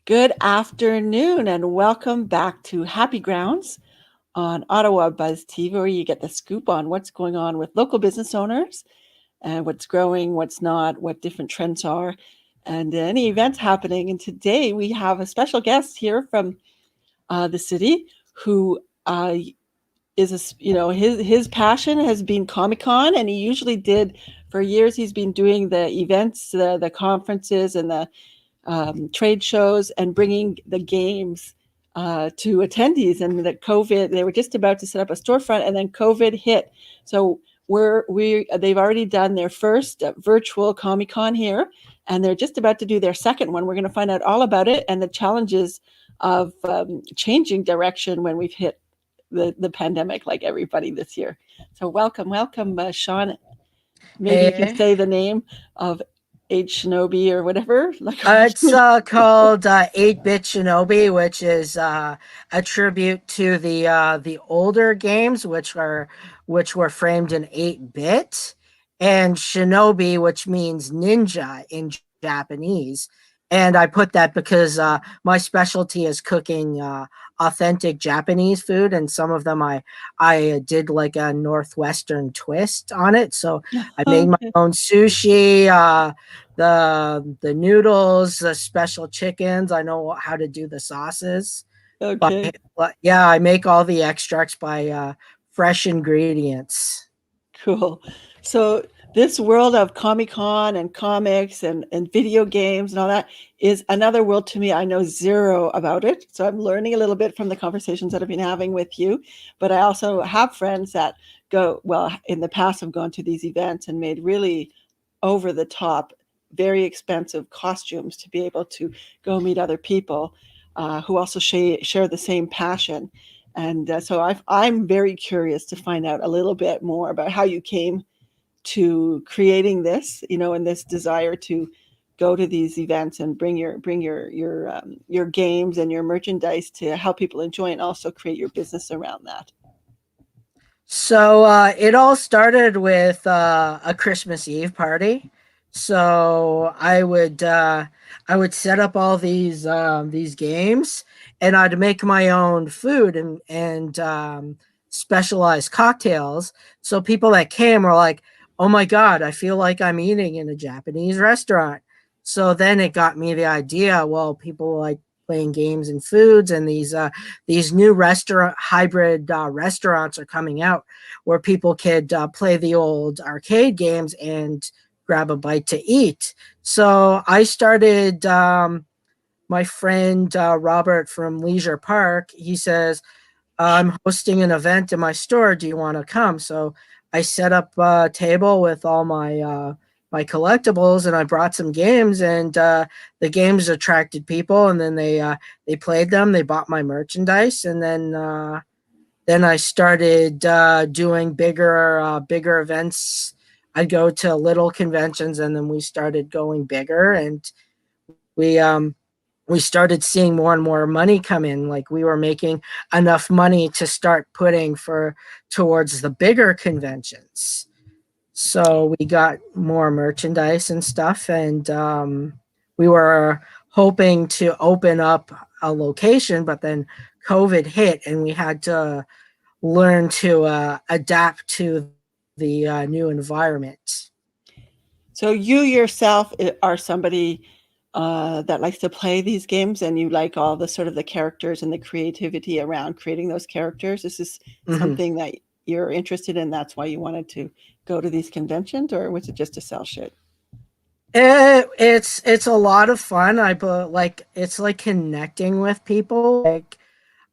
Good afternoon and welcome back to Happy Grounds on Ottawa Buzz TV, where you get the scoop on what's going on with local business owners and what's growing, what's not, what different trends are, and any events happening. And today we have a special guest here from the city who his passion has been Comic Con, and he usually did for years. He's been doing the events, the conferences, and the trade shows and bringing the games to attendees. And that COVID, they were just about to set up a storefront, and then COVID hit. So they've already done their first virtual Comic Con here, and they're just about to do their second one. We're going to find out all about it and the challenges of changing direction when we've hit the pandemic, like everybody this year. So welcome, Sean. Maybe you can Hey, say the name of Shinobi or whatever. it's called 8-Bit Shinobi, which is a tribute to the older games, which were framed in 8-bit, and Shinobi, which means ninja in Japanese. And I put that because my specialty is cooking authentic Japanese food, and some of them I did like a northwestern twist on it. So I made my Okay. own sushi. The noodles, the special chickens. I know how to do the sauces. But, Okay. but yeah, I make all the extracts by fresh ingredients. Cool. So this world of Comic Con and comics and video games and all that is another world to me. I know zero about it. So I'm learning a little bit from the conversations that I've been having with you. But I also have friends that in the past have gone to these events and made really over the top, very expensive costumes to be able to go meet other people who also share the same passion. And I'm very curious to find out a little bit more about how you came to creating this, and this desire to go to these events and bring your games and your merchandise to help people enjoy and also create your business around that. So it all started with a Christmas Eve party. So I would set up all these games, and I'd make my own food and specialized cocktails. So people that came were like, "Oh my God, I feel like I'm eating in a Japanese restaurant." So then it got me the idea. Well, people like playing games and foods, and these new restaurant hybrid restaurants are coming out where people could play the old arcade games and grab a bite to eat. So I started. My friend Robert from Leisure Park, he says, "I'm hosting an event in my store. Do you want to come?" So I set up a table with all my collectibles, and I brought some games, and the games attracted people, and then they played them. They bought my merchandise, and then I started doing bigger events. I'd go to little conventions, and then we started going bigger, and we um we started seeing more and more money come in. Like we were making enough money to start putting for towards the bigger conventions. So we got more merchandise and stuff, and we were hoping to open up a location, but then COVID hit, and we had to learn to adapt to the new environment. So you yourself are somebody that likes to play these games, and you like all the sort of the characters and the creativity around creating those characters. Is this Mm-hmm. something that you're interested in? That's why you wanted to go to these conventions, or was it just to sell shit? It's a lot of fun. But like it's like connecting with people. Like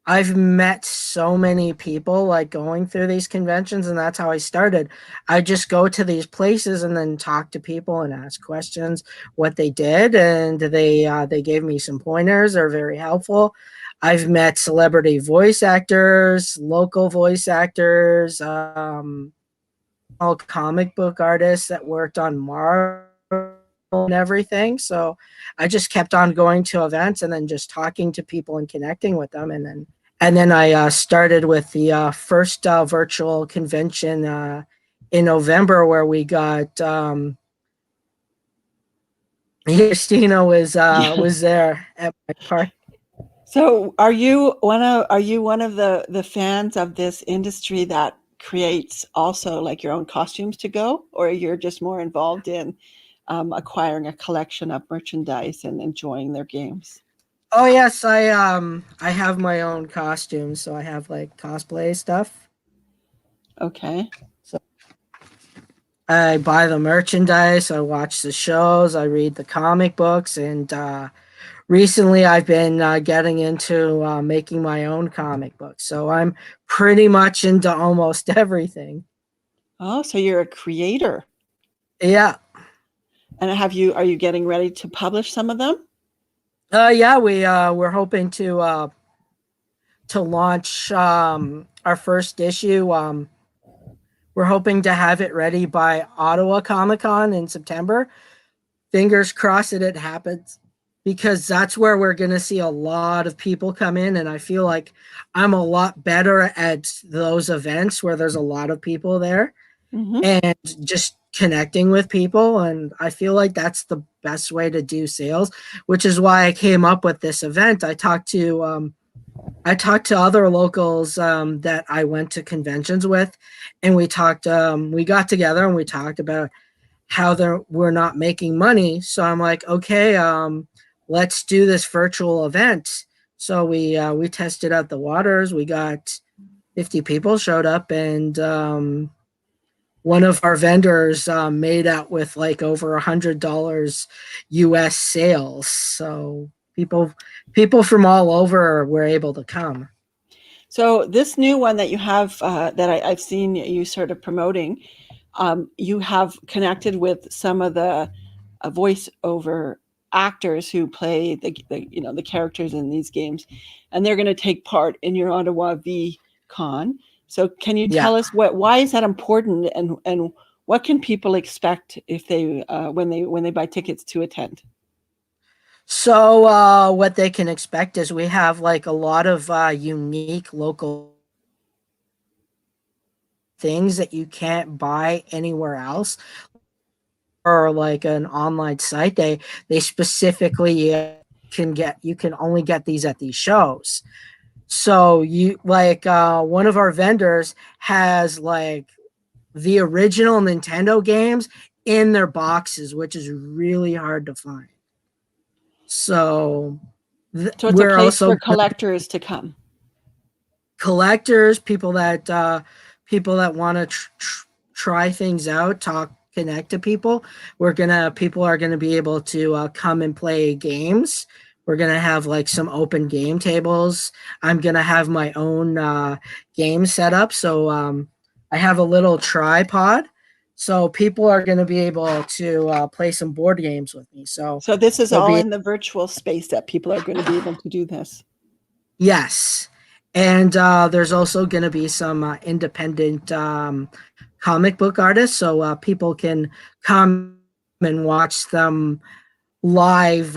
I've met so many people like going through these conventions, and that's how I started. I just go to these places and then talk to people and ask questions what they did, and they gave me some pointers. They're very helpful. I've met celebrity voice actors, local voice actors, all comic book artists that worked on Marvel and everything. So I just kept on going to events and then just talking to people and connecting with them, and then I started with the first virtual convention in November, where we got Christina was there at my party. So are you one of the fans of this industry that creates also like your own costumes to go, or you're just more involved in acquiring a collection of merchandise and enjoying their games? Oh yes, I have my own costumes, so I have like cosplay stuff. Okay. So I buy the merchandise, I watch the shows, I read the comic books, and recently I've been getting into making my own comic books. So I'm pretty much into almost everything. Oh, so you're a creator. Yeah. And are you getting ready to publish some of them? Yeah, we're hoping to launch our first issue. We're hoping to have it ready by Ottawa Comic Con in September. Fingers crossed that it happens, because that's where we're going to see a lot of people come in. And I feel like I'm a lot better at those events where there's a lot of people there Hmm. and just connecting with people. And I feel like that's the best way to do sales, which is why I came up with this event. I talked to other locals that I went to conventions with, and we got together and we talked about how we're not making money. So I'm like, okay, let's do this virtual event. So we tested out the waters. We got 50 people showed up, and one of our vendors made out with like over $100 US sales. So people from all over were able to come. So this new one that you have that I've seen you sort of promoting, you have connected with some of the voiceover actors who play the characters in these games, and they're going to take part in your Ottawa V Con. So can you Yeah. tell us why is that important, and what can people expect if they when they buy tickets to attend? So what they can expect is we have like a lot of unique local things that you can't buy anywhere else, or like an online site. They specifically you can only get these at these shows. So you like one of our vendors has like the original Nintendo games in their boxes, which is really hard to find. So So it's a we're place also for collectors to come. collectors, people that want to try things out, talk, connect to people. People are gonna be able to come and play games. We're gonna have like some open game tables. I'm gonna have my own game set up. So I have a little tripod. So people are going to be able to play some board games with me. So So this is they'll all be in the virtual space that people are going to be able to do this. Yes. And there's also going to be some independent comic book artists, so people can come and watch them live,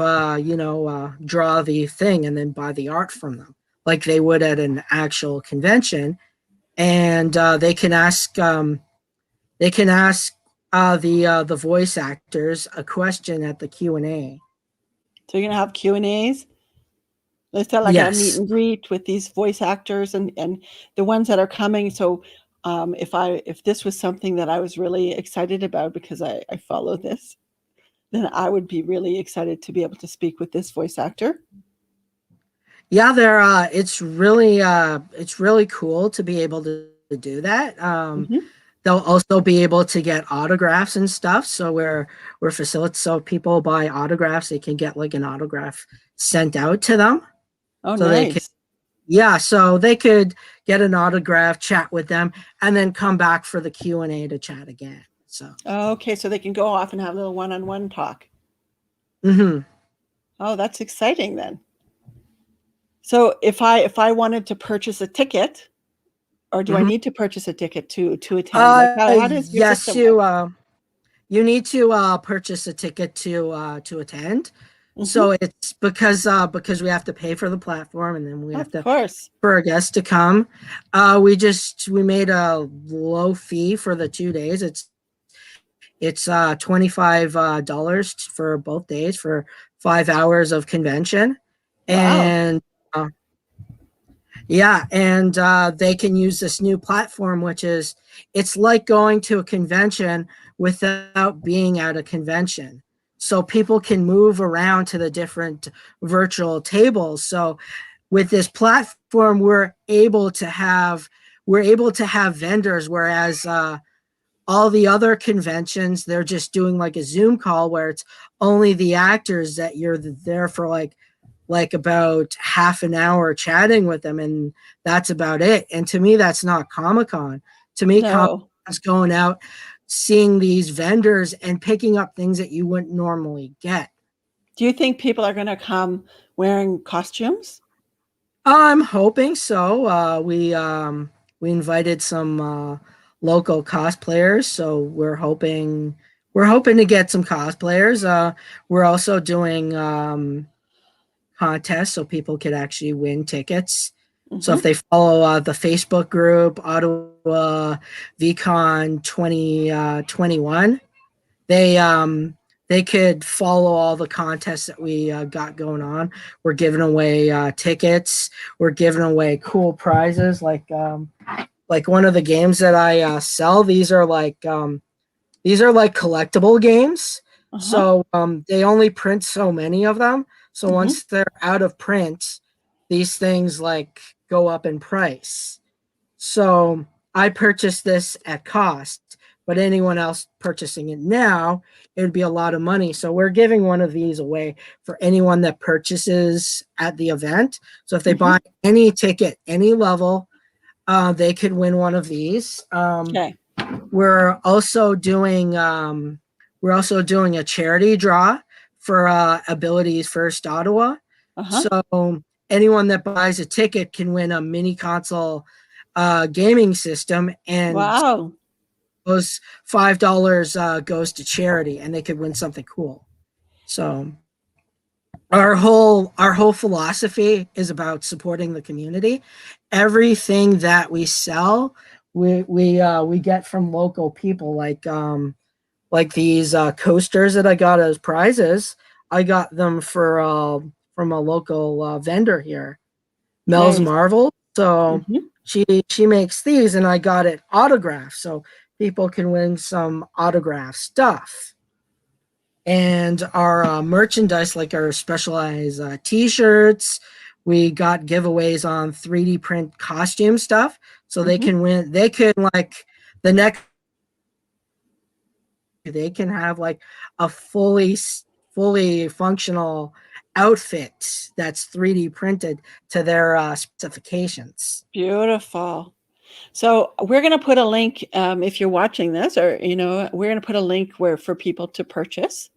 draw the thing and then buy the art from them, like they would at an actual convention. And they can ask the voice actors a question at the Q&A. So you're going to have Q&As. Is that like a meet Yes. and greet with these voice actors and the ones that are coming? So if this was something that I was really excited about because I follow this, then I would be really excited to be able to speak with this voice actor. Yeah, it's really cool to be able to do that. Hmm. They'll also be able to get autographs and stuff. So we're facilitating, so people buy autographs, they can get like an autograph sent out to them. Oh, So they can nice. Yeah, so they could get an autograph, chat with them, and then come back for the Q&A to chat again. So Okay, so they can go off and have a little one-on-one talk. mhm. Oh, that's exciting then. So if I wanted to purchase a ticket, or do I Mhm. need to purchase a ticket to attend? Like how does your Yes, system work? you need to purchase a ticket to attend. Hmm. So it's because we have to pay for the platform, and then we have Of to course. for our guests to come. We made a low fee for the 2 days. It's $25 for both days for 5 hours of convention. Wow. And yeah, and they can use this new platform, which is it's like going to a convention without being at a convention. So people can move around to the different virtual tables. So with this platform, we're able to have vendors, whereas all the other conventions they're just doing like a Zoom call where it's only the actors that you're there for like about half an hour chatting with them, and that's about it. And to me, that's not Comic-Con. To me, No. Comic-Con's going out, seeing these vendors and picking up things that you wouldn't normally get. Do you think people are going to come wearing costumes? I'm hoping so. We invited some local cosplayers, so we're hoping to get some cosplayers. We're also doing contest so people could actually win tickets. So if Hmm. they follow the Facebook group Ottawa V Con 2021, they they could follow all the contests that we got going on. We're giving away tickets. We're giving away cool prizes like one of the games that I sell. These are like collectible games. Uh-huh. So they only print so many of them. So Hmm. once they're out of print, these things like go up in price. So I purchased this at cost, but anyone else purchasing it now, it would be a lot of money. So we're giving one of these away for anyone that purchases at the event. So if they Hmm. buy any ticket, any level, they could win one of these. Okay. We're also doing a charity draw for Abilities First Ottawa. Uh-huh. So anyone that buys a ticket can win a mini console gaming system, and Wow. those $5 goes to charity, and they could win something cool. So our whole philosophy is about supporting the community. Everything that we sell, we get from local people, like these coasters that I got as prizes. I got them from a local vendor here, Mel's Nice. Marvel. So Hmm. she makes these, and I got it autographed, so people can win some autograph stuff. And our merchandise, like our specialized T-shirts, we got giveaways on 3D print costume stuff, so they Hmm. can win. They can like the next. They can have like a fully functional outfit that's 3D printed to their specifications. Beautiful. So we're going to put a link, if you're watching this, or we're going to put a link where for people to purchase.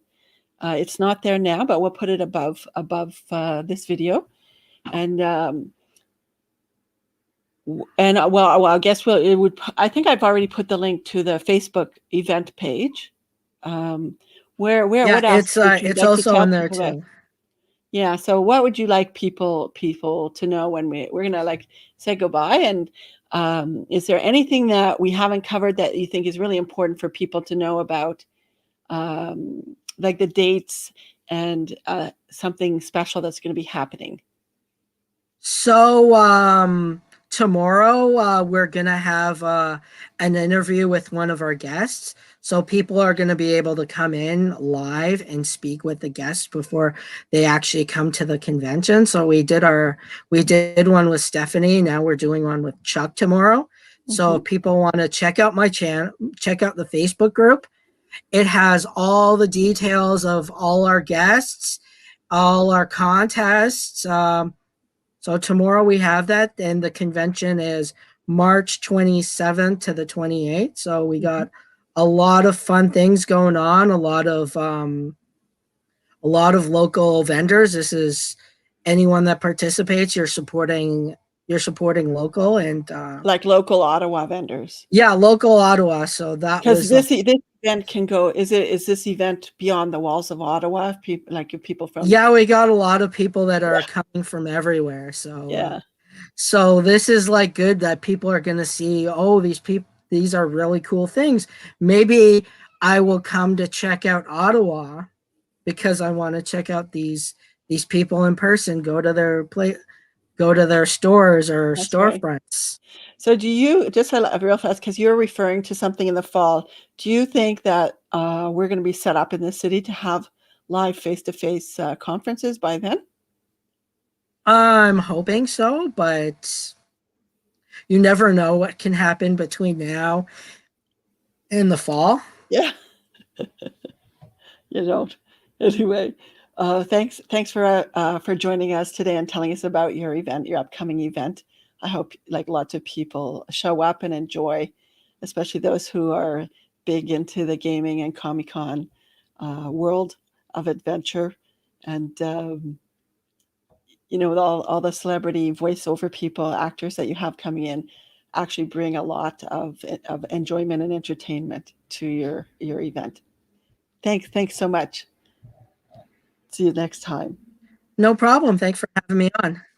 It's not there now, but we'll put it above this video, and well, I guess it would. I think I've already put the link to the Facebook event page. Um, where Yeah, what else it's would you it's like to also tell in there people about? too. Yeah. So what would you like people to know when we're gonna like say goodbye? And is there anything that we haven't covered that you think is really important for people to know about, like the dates and something special that's going to be happening? So tomorrow we're gonna have an interview with one of our guests. So people are gonna be able to come in live and speak with the guests before they actually come to the convention. So we did one with Stephanie. Now we're doing one with Chuck tomorrow. So Hmm. if people want to check out my channel, check out the Facebook group. It has all the details of all our guests, all our contests. So tomorrow we have that, and the convention is March 27th to the 28th. So we Hmm. got a lot of fun things going on, a lot of local vendors. This is anyone that participates, you're supporting local, and Like local Ottawa vendors. yeah, local Ottawa. So that Because was this event can go. Is this event beyond the walls of Ottawa? If people like if people from yeah, we got a lot of people that are coming from everywhere. So yeah. so this is like good that people are going to see, oh, these are really cool things. Maybe I will come to check out Ottawa because I want to check out these people in person, go to their stores or That's right. storefronts. So do you, just real fast, because you're referring to something in the fall, do you think that we're going to be set up in the city to have live face-to-face conferences by then? I'm hoping so, but you never know what can happen between now and the fall. Yeah, you don't. Anyway, thanks for joining us today and telling us about your event, your upcoming event. I hope like lots of people show up and enjoy, especially those who are big into the gaming and Comic Con world of adventure. And you know, with all the celebrity voiceover people, actors that you have coming in, actually bring a lot of enjoyment and entertainment to your event. Thanks so much. See you next time. No problem. Thanks for having me on.